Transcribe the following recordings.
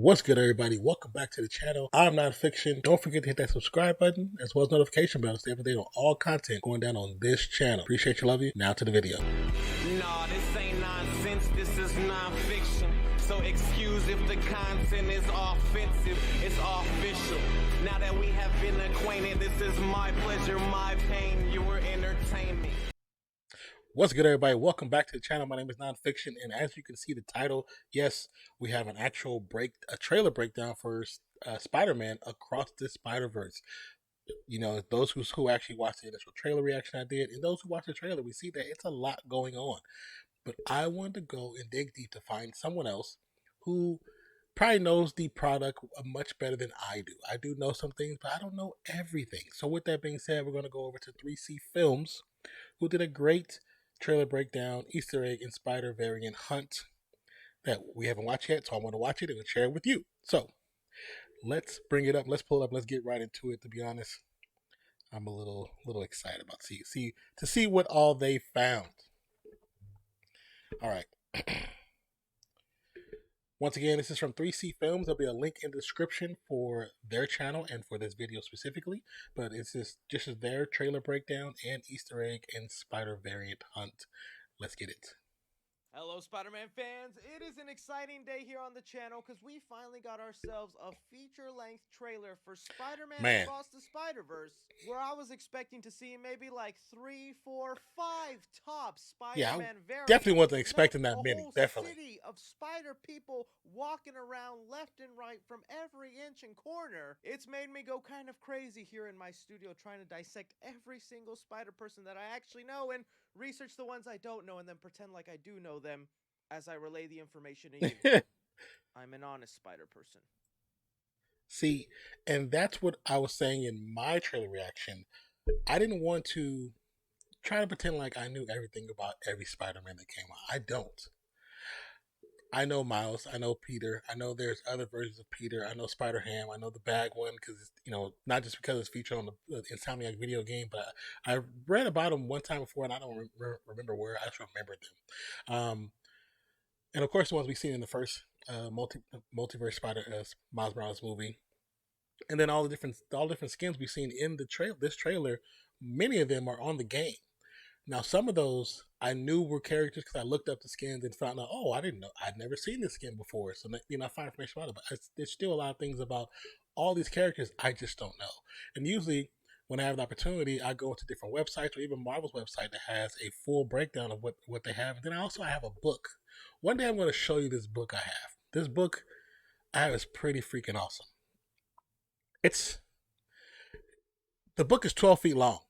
What's good, everybody? Welcome back to the channel. I'm NONPFIXION. Don't forget to hit that subscribe button as well as notification bell to stay up to date on all content going down on this channel. Appreciate you, love you. Now to the video. Nah, this ain't nonsense, this is non-fiction. So excuse if the content is offensive, it's official. Now that we have been acquainted, this is my pleasure, my pain, your entertainment. What's good, everybody? Welcome back to the channel. My name is NONPFIXION, and as you can see the title, yes, we have an actual trailer breakdown for Spider-Man Across the Spiderverse. You know, those who actually watched the initial trailer reaction I did, and those who watched the trailer, we see that it's a lot going on. But I wanted to go and dig deep to find someone else who probably knows the product much better than I do. I do know some things, but I don't know everything. So with that being said, we're going to go over to 3C Films, who did a great trailer breakdown, Easter egg, and spider variant hunt that we haven't watched yet. So I want to watch it and share it with you. So let's bring it up. Let's pull it up. Let's get right into it. To be honest, I'm a little excited about to see what all they found. All right. Once again, this is from 3C Films. There'll be a link in the description for their channel and for this video specifically. But it's just their trailer breakdown and Easter egg and spider variant hunt. Let's get it. Hello, Spider-Man fans. It is an exciting day here on the channel because we finally got ourselves a feature-length trailer for Spider-Man Across the Spiderverse, where I was expecting to see maybe like 3, 4, 5 top Spider-Man variants. Definitely wasn't expecting that many. Definitely. City of spider people walking around left and right from every inch and corner. It's made me go kind of crazy here in my studio trying to dissect every single spider person that I actually know and research the ones I don't know and then pretend like I do know them as I relay the information to you. I'm an honest spider person. See, and that's what I was saying in my trailer reaction. I didn't want to try to pretend like I knew everything about every Spider-Man that came out. I don't. I know Miles. I know Peter. I know there's other versions of Peter. I know Spider-Ham. I know the bag one because, you know, not just because it's featured on the Insomniac video game, but I read about them one time before and I don't remember where. I just remembered them. And of course, the ones we've seen in the first multiverse Spider Miles Morales movie, and then all the different skins we've seen in the this trailer. Many of them are on the game. Now, some of those I knew were characters because I looked up the skins and found out, oh, I didn't know. I'd never seen this skin before. So, you know, I find information about it. But there's still a lot of things about all these characters I just don't know. And usually, when I have the opportunity, I go to different websites or even Marvel's website that has a full breakdown of what they have. And then I have a book. One day I'm going to show you this book I have. This book I have is pretty freaking awesome. The book is 12 feet long.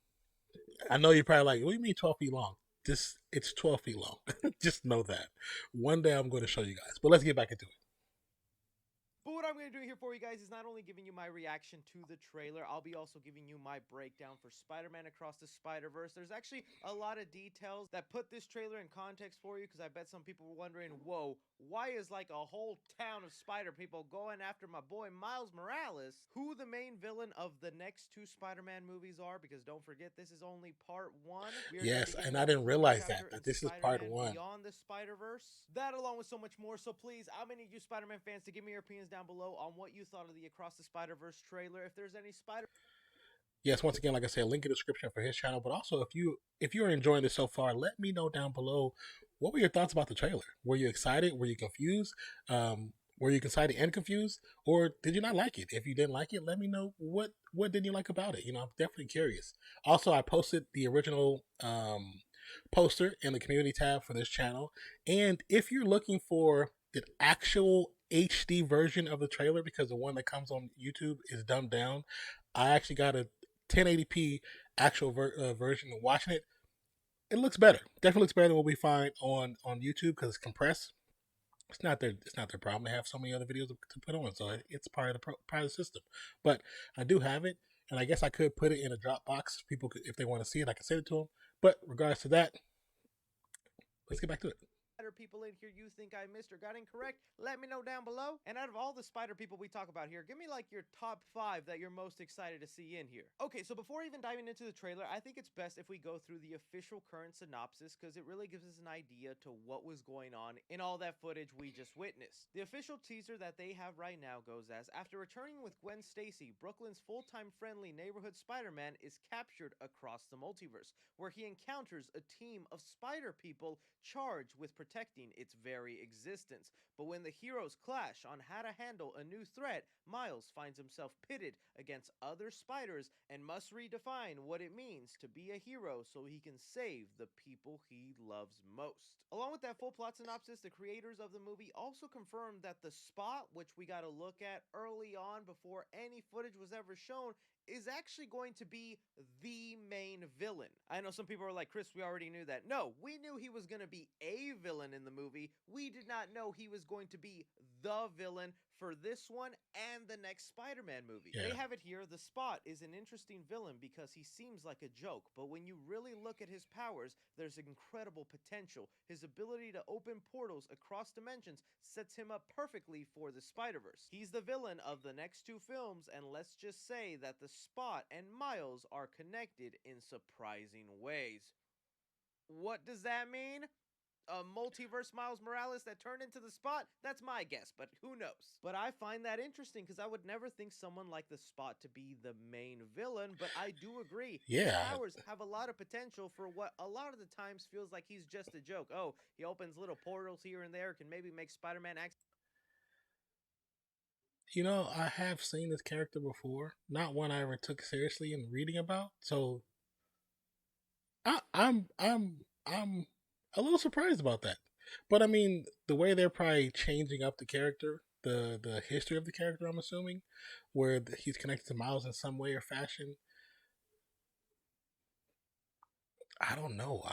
I know you're probably like, what do you mean 12 feet long? It's 12 feet long. Just know that. One day I'm going to show you guys. But let's get back into it. But what I'm going to do here for you guys is not only giving you my reaction to the trailer, I'll be also giving you my breakdown for Spider-Man Across the Spiderverse. There's actually a lot of details that put this trailer in context for you because I bet some people were wondering, whoa, why is like a whole town of spider people going after my boy Miles Morales? Who the main villain of the next 2 Spider-Man movies are, because don't forget this is only part 1. Yes, and I didn't realize that this is part 1. Beyond the Spider-Verse. That along with so much more. So please, I'm going to need you Spider-Man fans to give me your opinions down below on what you thought of the Across the Spider-Verse trailer. If there's any Yes, once again, like I said, link in the description for his channel. But also, if you're enjoying this so far, let me know down below, what were your thoughts about the trailer? Were you excited? Were you confused? Were you excited and confused? Or did you not like it? If you didn't like it, let me know what didn't you like about it. You know, I'm definitely curious. Also, I posted the original poster in the community tab for this channel. And if you're looking for the actual HD version of the trailer, because the one that comes on YouTube is dumbed down, I actually got a 1080p actual version and watching it. It looks better. Definitely looks better than what we find on YouTube because it's compressed. It's not their problem. They have so many other videos to put on, so it's part of the system. But I do have it, and I guess I could put it in a Dropbox. People could, if they want to see it, I can send it to them. But regards to that, let's get back to it. Spider people in here you think I missed or got incorrect, let me know down below. And out of all the Spider people we talk about here, give me like your top 5 that you're most excited to see in here. Okay, so before even diving into the trailer, I think it's best if we go through the official current synopsis because it really gives us an idea to what was going on in all that footage we just witnessed. The official teaser that they have right now goes as, after returning with Gwen Stacy, Brooklyn's full-time friendly neighborhood Spider-Man is captured across the multiverse, where he encounters a team of spider people charged with protecting its very existence. But when the heroes clash on how to handle a new threat, Miles finds himself pitted against other spiders and must redefine what it means to be a hero so he can save the people he loves most. Along with that full plot synopsis, the creators of the movie also confirmed that the Spot, which we got to look at early on before any footage was ever shown, is actually going to be the main villain. I know some people are like, Chris, we already knew that. No, we knew he was going to be a villain in the movie. We did not know he was going to be the villain for this one and the next Spider-Man movie. Yeah. They have it here. The Spot is an interesting villain because he seems like a joke, but when you really look at his powers, there's incredible potential. His ability to open portals across dimensions sets him up perfectly for the Spider-Verse. He's the villain of the next 2 films, and let's just say that the Spot and Miles are connected in surprising ways. What does that mean? A multiverse Miles Morales that turned into the Spot? That's my guess, but who knows? But I find that interesting because I would never think someone like the Spot to be the main villain, but I do agree. Yeah. His powers have a lot of potential for what a lot of the times feels like he's just a joke. Oh, he opens little portals here and there, can maybe make Spider-Man act. You know, I have seen this character before. Not one I ever took seriously in reading about. So I'm a little surprised about that. But I mean, the way they're probably changing up the character, the history of the character, I'm assuming, where he's connected to Miles in some way or fashion. I don't know.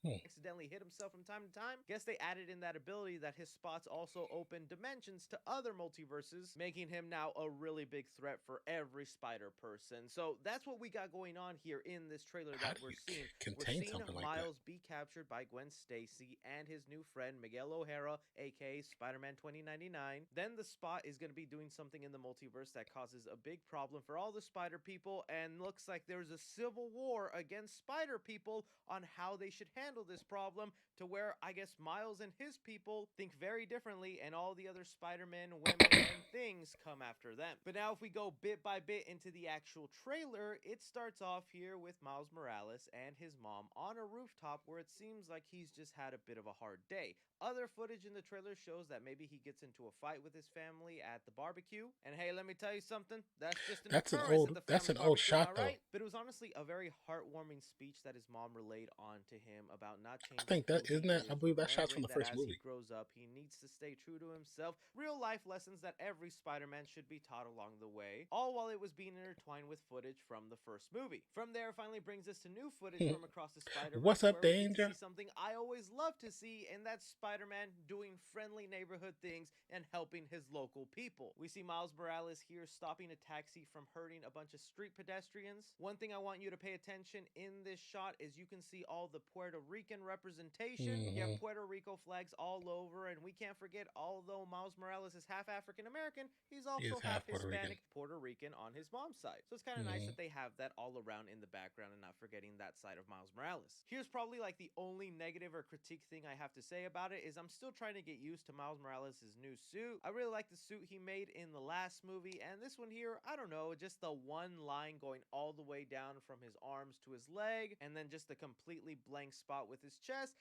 Accidentally hit himself from time to time. Guess they added in that ability that his spots also open dimensions to other multiverses, making him now a really big threat for every spider person. So that's what we got going on here in this trailer that we're seeing. We're seeing Miles be captured by Gwen Stacy and his new friend Miguel O'Hara, aka Spider-Man 2099. Then the Spot is going to be doing something in the multiverse that causes a big problem for all the spider people, and looks like there's a civil war against spider people on how they should handle this problem, to where I guess Miles and his people think very differently, and all the other Spider-Men, women, and things come after them. But now if we go bit by bit into the actual trailer, it starts off here with Miles Morales and his mom on a rooftop where it seems like he's just had a bit of a hard day. Other footage in the trailer shows that maybe he gets into a fight with his family at the barbecue. And hey, let me tell you something, that's just an old shot though. Right? But it was honestly a very heartwarming speech that his mom relayed on to him about not changing. I think that isn't that. I believe that shot's from the first movie. As he grows up, he needs to stay true to himself. Real life lessons that every Spider-Man should be taught along the way, all while it was being intertwined with footage from the first movie. From there, finally brings us to new footage from across the Spider-Verse. What's up, Danger? Something I always love to see, and that's Spider-Man doing friendly neighborhood things and helping his local people. We see Miles Morales here stopping a taxi from hurting a bunch of street pedestrians. One thing I want you to pay attention in this shot is you can see all the Puerto Rican representation. You have Puerto Rico flags all over, and we can't forget, although Miles Morales is half African American, he's also half Hispanic Puerto Rican on his mom's side. So it's kind of nice that they have that all around in the background and not forgetting that side of Miles Morales. Here's probably like the only negative or critique thing I have to say about it is I'm still trying to get used to Miles Morales' new suit. I really like the suit he made in the last movie, and this one here, I don't know, just the one line going all the way down from his arms to his leg, and then just the completely blank spot with his chest.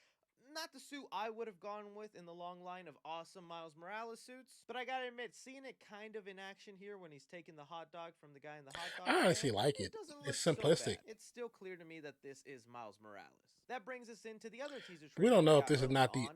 Not the suit I would have gone with in the long line of awesome Miles Morales suits, but I gotta admit, seeing it kind of in action here when he's taking the hot dog from the guy in the hot dog I honestly like it. It's simplistic. It's still clear to me that this is Miles Morales. That brings us into the other teaser. We don't know if this is not the,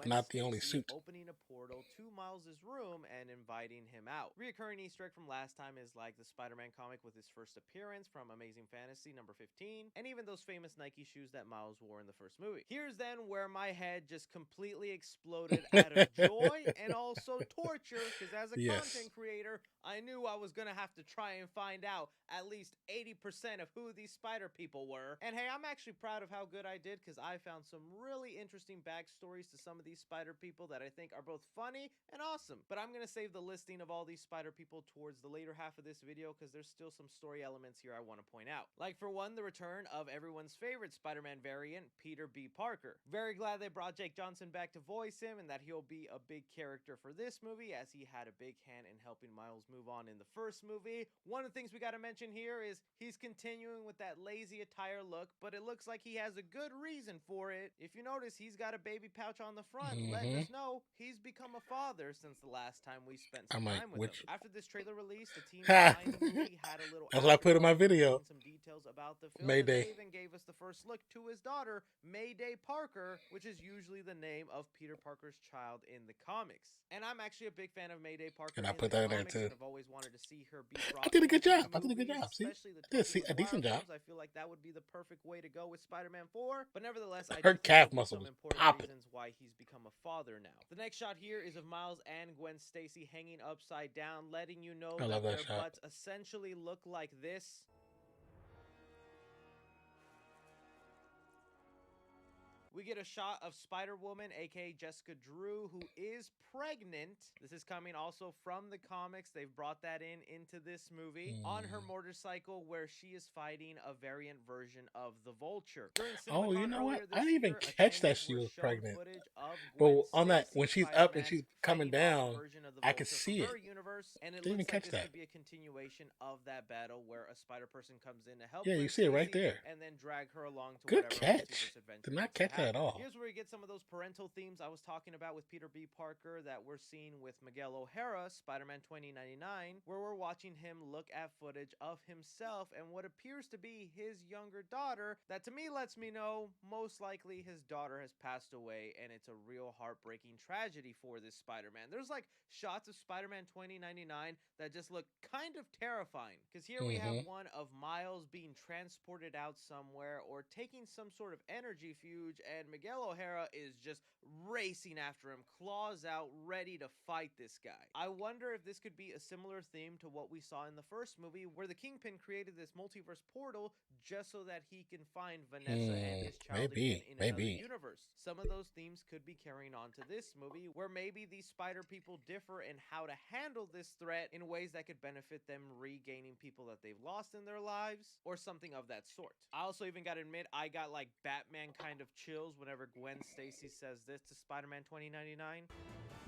not the only suit. Opening a portal portal to Miles' room and inviting him out. Reoccurring Easter egg from last time is like the Spider-Man comic with his first appearance from Amazing Fantasy number 15, and even those famous Nike shoes that Miles wore in the first movie. Here's then where my head just completely exploded out of joy and also torture, because as a content creator, I knew I was gonna have to try and find out at least 80% of who these spider people were. And hey, I'm actually proud of how good I did, because I found some really interesting backstories to some of these spider people that I think are both funny and awesome. But I'm gonna save the listing of all these spider people towards the later half of this video, because there's still some story elements here I want to point out. Like for one, the return of everyone's favorite Spider-Man variant, Peter B. Parker. Very glad they brought Jake Johnson back to voice him, and that he'll be a big character for this movie, as he had a big hand in helping Miles move on in the first movie. One of the things we gotta mention here is he's continuing with that lazy attire look, but it looks like he has a good reason for it. If you notice, he's got a baby pouch on the front, letting us know he's become a father since the last time we spent some time with him. After this trailer release, the team behind the movie had a little that's what I put in my video. Some details about the film. Mayday. They even gave us the first look to his daughter, Mayday Parker, which is usually the name of Peter Parker's child in the comics. And I'm actually a big fan of Mayday Parker. And I put that in there too. I've always wanted to see her be brought. I did a good job. I did a movies, good job. See, especially the I did a decent job. I feel like that would be the perfect way to go with Spider-Man 4. But nevertheless, I her do think calf there's muscle some was important popping. reasons why he's become a father now. The next shot here is of Miles and Gwen Stacy hanging upside down, letting you know that their butts essentially look like this. We get a shot of Spider-Woman, aka Jessica Drew, who is pregnant. This is coming also from the comics. They've brought that into this movie. On her motorcycle, where she is fighting a variant version of the Vulture. Oh, you know what? I didn't even catch that she was pregnant. But on that, when she's up and she's coming down, I could see it. Universe, and it didn't even catch this that. Could be a continuation of that battle where a spider person comes in to help. Yeah, you see it right there. And then drag her along to good whatever catch. Did not catch that at all. Here's where we get some of those parental themes I was talking about with Peter B. Parker that we're seeing with Miguel O'Hara, Spider-Man 2099, where we're watching him look at footage of himself and what appears to be his younger daughter, that to me lets me know most likely his daughter has passed away, and it's a real heartbreaking tragedy for this Spider-Man. There's like shots of Spider-Man 2099 that just look kind of terrifying, because here we have one of Miles being transported out somewhere or taking some sort of energy fuge, and Miguel O'Hara is just racing after him, claws out, ready to fight this guy. I wonder if this could be a similar theme to what we saw in the first movie, where the Kingpin created this multiverse portal just so that he can find Vanessa and his child again in another universe. Some of those themes could be carrying on to this movie, where maybe these spider people differ in how to handle this threat in ways that could benefit them regaining people that they've lost in their lives, or something of that sort. I also even gotta admit, I got like Batman kind of chills whenever Gwen Stacy says this to Spider-Man 2099.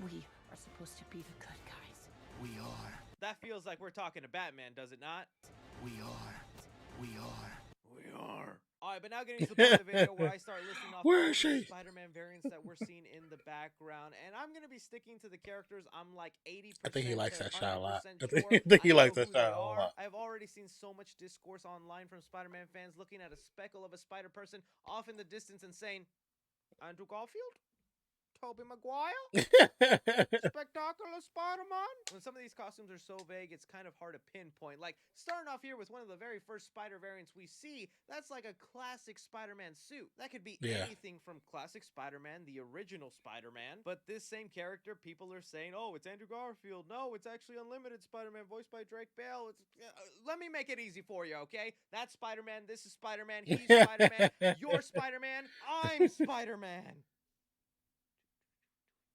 We are supposed to be the good guys. We are. That feels like we're talking to Batman, does it not? We are. We are. We are. Alright, but now getting to the point of the video where I start listing off all the Spider-Man variants that we're seeing in the background, and I'm gonna be sticking to the characters. I'm like 80%. I think he likes that shot a lot. I think he likes that shot a lot. I've already seen so much discourse online from Spider-Man fans looking at a speckle of a spider person off in the distance and saying, Andrew Garfield? Tobey Maguire? Spectacular Spider-Man? When some of these costumes are so vague, it's kind of hard to pinpoint. Like, starting off here with one of the very first spider variants we see, that's like a classic Spider-Man suit. That could be anything from classic Spider-Man, the original Spider-Man, but this same character, people are saying, oh, it's Andrew Garfield. No, it's actually Unlimited Spider-Man, voiced by Drake Bell. It's, let me make it easy for you, okay? That's Spider-Man, this is Spider-Man, he's Spider-Man, you're Spider-Man, I'm Spider-Man.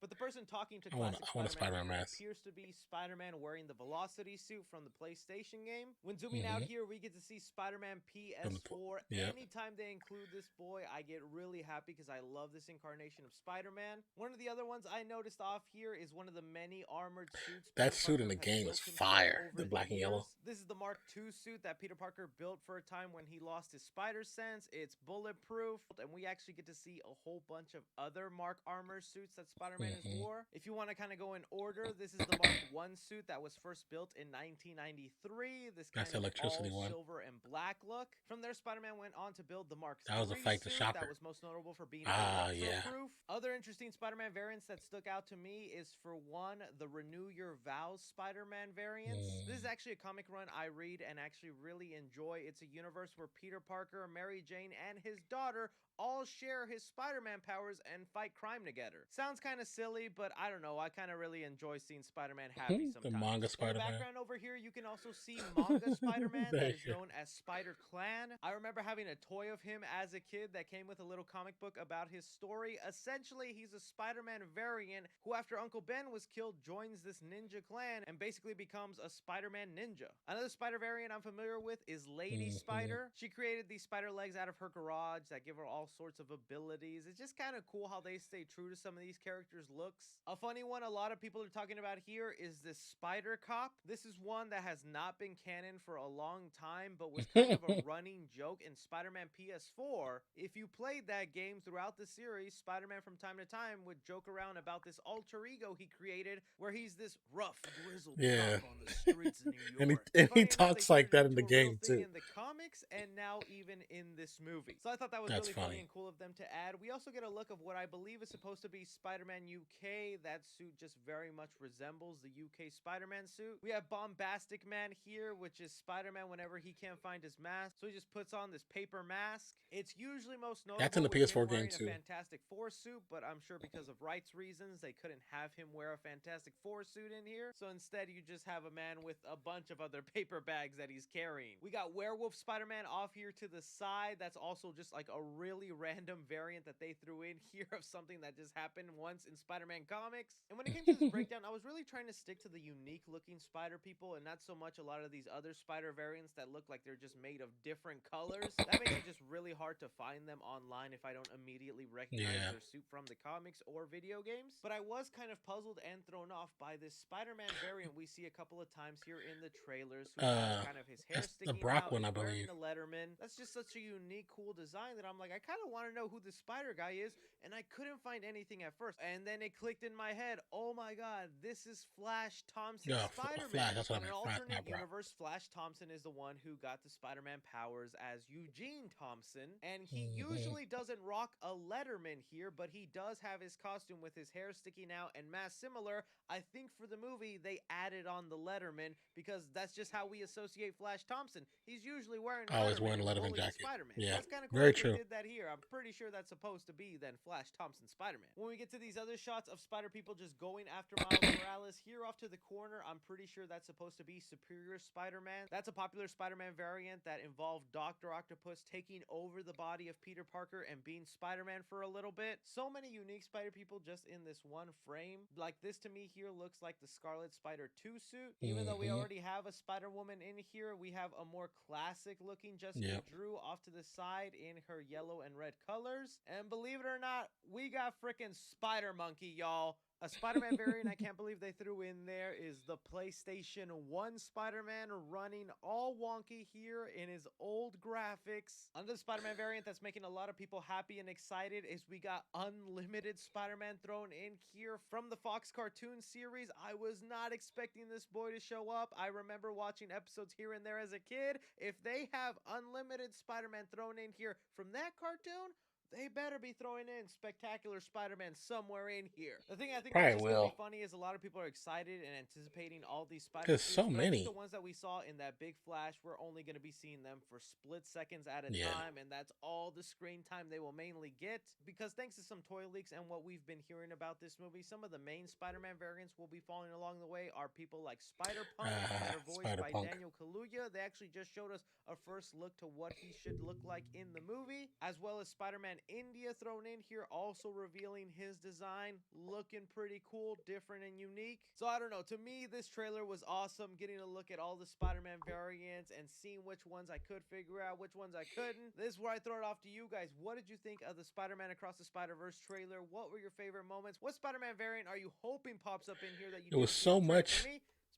But the person talking to classic Spider-Man appears to be Spider-Man wearing the Velocity suit from the PlayStation game. When zooming out here, we get to see Spider-Man PS4. Anytime they include this boy, I get really happy because I love this incarnation of Spider-Man. One of the other ones I noticed off here is one of the many armored suits. That suit in the game is fire. The black and yellow. This is the Mark II suit that Peter Parker built for a time when he lost his spider sense. It's bulletproof, and we actually get to see a whole bunch of other Mark armor suits that Spider-Man Spider-Man is War. If you want to kind of go in order, this is the Mark I suit that was first built in 1993. This kind of all silver and black look. From there, Spider-Man went on to build the Mark III suit that was most notable for being electro-proof. Other interesting Spider-Man variants that stuck out to me is, for one, the Renew Your Vows Spider-Man variants. This is actually a comic run I read and actually really enjoy. It's a universe where Peter Parker, Mary Jane, and his daughter all share his Spider-Man powers and fight crime together. Sounds kind of silly, but I don't know. I kind of really enjoy seeing Spider-Man happy sometimes. The manga Spider-Man. In the background over here, you can also see manga Spider-Man that is known as Spider-Clan. I remember having a toy of him as a kid that came with a little comic book about his story. Essentially, he's a Spider-Man variant who, after Uncle Ben was killed, joins this ninja clan and basically becomes a Spider-Man ninja. Another Spider variant I'm familiar with is Lady Spider. She created these spider legs out of her garage that give her all sorts of abilities. It's just kind of cool how they stay true to some of these characters' looks. A funny one a lot of people are talking about here is this Spider Cop. This is one that has not been canon for a long time, but was kind of a running joke in Spider-Man PS4. If you played that game throughout the series, Spider-Man from time to time would joke around about this alter ego he created where he's this rough, grizzled cop on the streets of New York. and he talks like that in the game too. In the comics and now even in this movie. So I thought that was really funny and cool of them to add. We also get a look of what I believe is supposed to be Spider-Man UK. That suit just very much resembles the UK Spider-Man suit. We have Bombastic Man here, which is Spider-Man whenever he can't find his mask. So he just puts on this paper mask. It's usually most notable. That's in the PS4 game too. A Fantastic Four suit, but I'm sure because of rights reasons, they couldn't have him wear a Fantastic Four suit in here. So instead, you just have a man with a bunch of other paper bags that he's carrying. We got Werewolf Spider-Man off here to the side. That's also just like a really random variant that they threw in here of something that just happened once in Spider-Man comics. And when it came to this breakdown, I was really trying to stick to the unique looking spider people and not so much a lot of these other spider variants that look like they're just made of different colors. That makes it just really hard to find them online if I don't immediately recognize their suit from the comics or video games. But I was kind of puzzled and thrown off by this Spider-Man variant we see a couple of times here in the trailers. Who has kind of his hair sticking the Brock out, one, I believe. The Letterman. That's just such a unique, cool design that I'm like, I kind of want to know who the spider guy is, and I couldn't find anything at first. And then it clicked in my head, oh my god, this is Flash Thompson Spider-Man. That's what In an alternate universe, Flash Thompson is the one who got the Spider-Man powers as Eugene Thompson, and he usually doesn't rock a Letterman here, but he does have his costume with his hair sticking out and mask similar. I think for the movie, they added on the Letterman because that's just how we associate Flash Thompson. He's usually wearing a Letterman jacket. Spider-Man. Yeah, that's kind of cool. Very true. They did that here. I'm pretty sure that's supposed to be then Flash Thompson Spider-Man. When we get to these other shots of Spider people just going after Miles Morales, here off to the corner, I'm pretty sure that's supposed to be Superior Spider-Man. That's a popular Spider-Man variant that involved Dr. Octopus taking over the body of Peter Parker and being Spider-Man for a little bit. So many unique Spider people just in this one frame. Like this to me here looks like the Scarlet Spider 2 suit. Even though we already have a Spider-Woman in here, we have a more classic looking Jessica Drew off to the side in her yellow and red colors. And believe it or not, we got freaking Spider Monkey, y'all. A Spider-Man variant I can't believe they threw in there is the PlayStation 1 Spider-Man running all wonky here in his old graphics. Another Spider-Man variant that's making a lot of people happy and excited is we got Unlimited Spider-Man thrown in here from the Fox cartoon series. I was not expecting this boy to show up. I remember watching episodes here and there as a kid. If they have Unlimited Spider-Man thrown in here from that cartoon, they better be throwing in Spectacular Spider-Man somewhere in here. The thing I think is really funny is a lot of people are excited and anticipating all these Spider-Man. There's so many. The ones that we saw in that big flash, we're only going to be seeing them for split seconds at a time, and that's all the screen time they will mainly get. Because thanks to some toy leaks and what we've been hearing about this movie, some of the main Spider-Man variants will be following along the way are people like Spider-Punk, that are voiced by Daniel Kaluuya. They actually just showed us a first look to what he should look like in the movie, as well as Spider-Man India thrown in here, also revealing his design, looking pretty cool, different and unique. So I don't know, to me this trailer was awesome, getting a look at all the Spider-Man variants and seeing which ones I could figure out, which ones I couldn't. This is where I throw it off to you guys. What did you think of the Spider-Man Across the Spider-Verse trailer? What were your favorite moments? What Spider-Man variant are you hoping pops up in here that you It was so much.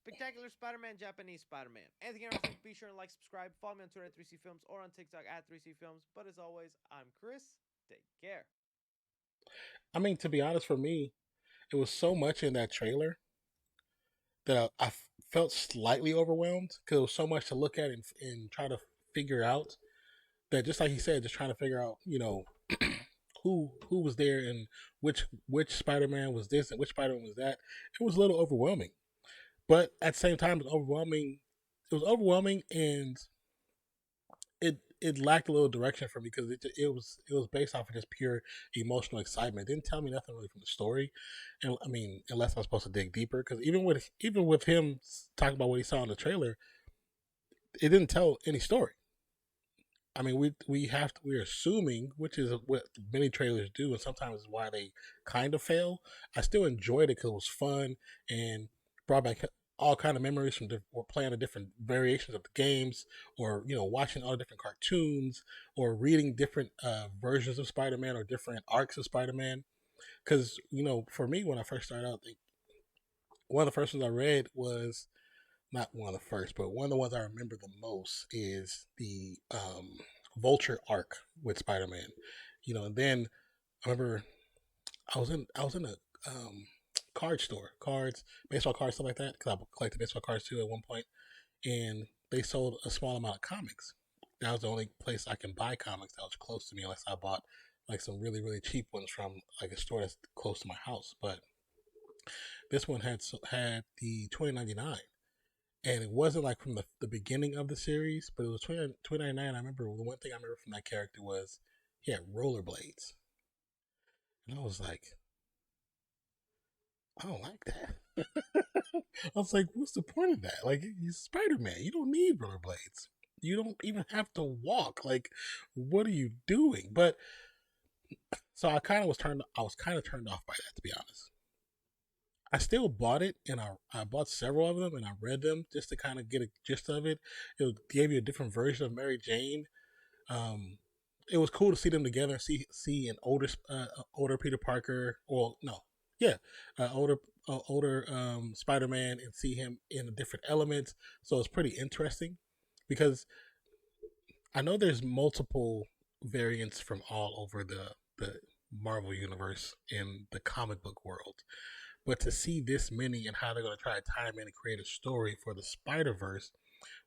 Spectacular Spider-Man, Japanese Spider-Man. Anything else, be sure to like, subscribe, follow me on Twitter at 3CFilms or on TikTok at 3CFilms. But as always, I'm Chris. Take care. I mean, to be honest, for me, it was so much in that trailer that I felt slightly overwhelmed because it was so much to look at and try to figure out that, just like he said, just trying to figure out, who was there and which Spider-Man was this and which Spider-Man was that. It was a little overwhelming, but at the same time, it was overwhelming. It was overwhelming, and it lacked a little direction for me because it was based off of just pure emotional excitement. It didn't tell me nothing really from the story, and I mean, unless I'm supposed to dig deeper, because even with him talking about what he saw in the trailer, it didn't tell any story. I mean, we're assuming, which is what many trailers do, and sometimes is why they kind of fail. I still enjoyed it because it was fun and brought back all kind of memories from or playing the different variations of the games, or watching all the different cartoons, or reading different versions of Spider-Man or different arcs of Spider-Man. Because for me, when I first started out, one of the first ones I read was not one of the first, but one of the ones I remember the most is the Vulture arc with Spider-Man. And then I remember I was in a card store, baseball cards, stuff like that, because I collected baseball cards too at one point, and they sold a small amount of comics. That was the only place I can buy comics that was close to me, unless I bought like some really really cheap ones from like a store that's close to my house. But this one had the 2099, and it wasn't like from the beginning of the series, but it was 2099. I remember the one thing I remember from that character was he had rollerblades, and I was like, I don't like that. I was like, what's the point of that? Like, he's Spider-Man. You don't need rollerblades. You don't even have to walk. Like, what are you doing? But so I was kind of turned off by that, to be honest. I still bought it, and I bought several of them, and I read them just to kind of get a gist of it. It gave you a different version of Mary Jane. It was cool to see them together. See an older Peter Parker, or no, yeah, older Spider-Man, and see him in different elements. So it's pretty interesting because I know there's multiple variants from all over the Marvel universe in the comic book world. But to see this many and how they're going to try to tie them in and create a story for the Spider-Verse,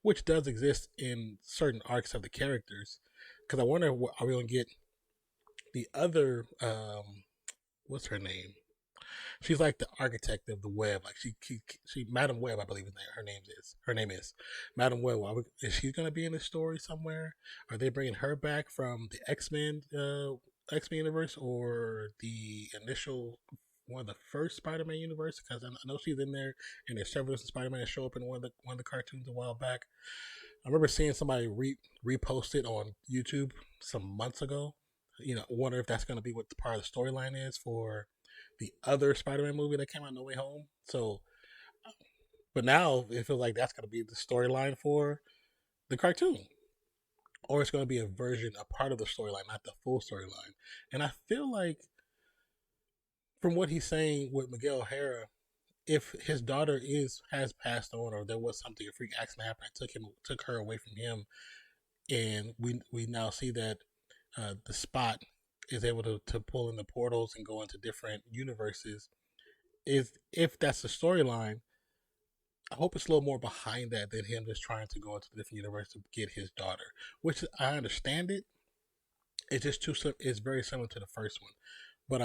which does exist in certain arcs of the characters, because I wonder, are we going to get the other, what's her name? She's like the architect of the web. Like she Madam Web, I believe her name is Madam Web. Is she going to be in the story somewhere? Are they bringing her back from the X-Men universe, or the initial one of the first Spider-Man universe? Because I know she's in there, and there's several Spider-Man that show up in one of the cartoons a while back. I remember seeing somebody repost it on YouTube some months ago. I wonder if that's going to be what the part of the storyline is for the other Spider-Man movie that came out, No Way Home. So, but now it feels like that's going to be the storyline for the cartoon, or it's going to be a part of the storyline, not the full storyline. And I feel like, from what he's saying with Miguel O'Hara, if his daughter has passed on, or there was something, a freak accident happened that took her away from him, and we now see that the Spot is able to pull in the portals and go into different universes. If that's the storyline, I hope it's a little more behind that than him just trying to go into the different universe to get his daughter. Which I understand it. It's just it's very similar to the first one, but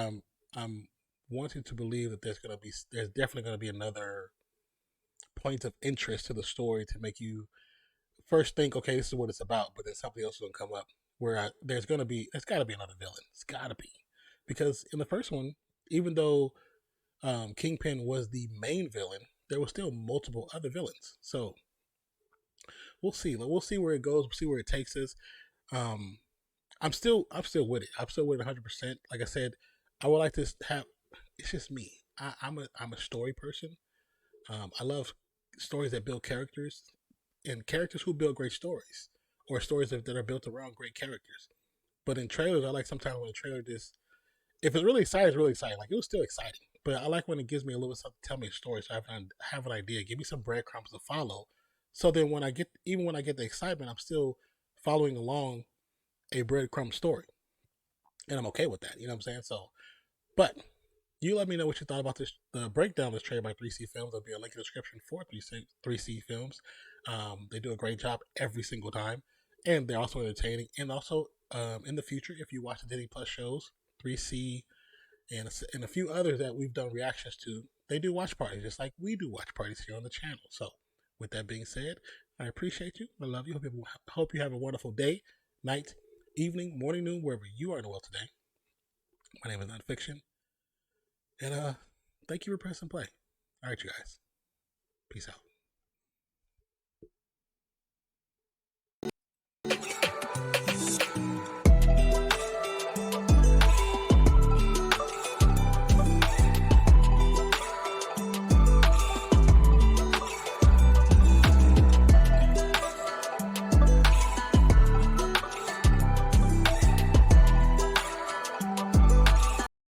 I'm wanting to believe that there's definitely gonna be another point of interest to the story to make you first think, okay, this is what it's about, but then something else is gonna come up where there's got to be another villain. It's got to be, because in the first one, even though Kingpin was the main villain, there were still multiple other villains. So we'll see. We'll see where it goes. We'll see where it takes us. I'm still with it. I'm still with it 100%. Like I said, I would like to have. It's just me. I'm a story person. I love stories that build characters, and characters who build great stories, or stories that are built around great characters. But in trailers, I like sometimes when a trailer just, if it's really exciting, it's really exciting. Like, it was still exciting, but I like when it gives me a little something to tell me a story, so I have an idea, give me some breadcrumbs to follow. So then when I get the excitement, I'm still following along a breadcrumb story, and I'm okay with that. You know what I'm saying? So, but You let me know what you thought about this. The breakdown of this trailer by 3C Films. There'll be a link in the description for 3C Films. They do a great job every single time, and they're also entertaining. And also, in the future, if you watch the Disney Plus shows, 3C and a few others that we've done reactions to, they do watch parties just like we do watch parties here on the channel. So, with that being said, I appreciate you. I love you. Hope you have a wonderful day, night, evening, morning, noon, wherever you are in the world today. My name is NONPFIXION. And thank you for pressing play. All right, you guys. Peace out.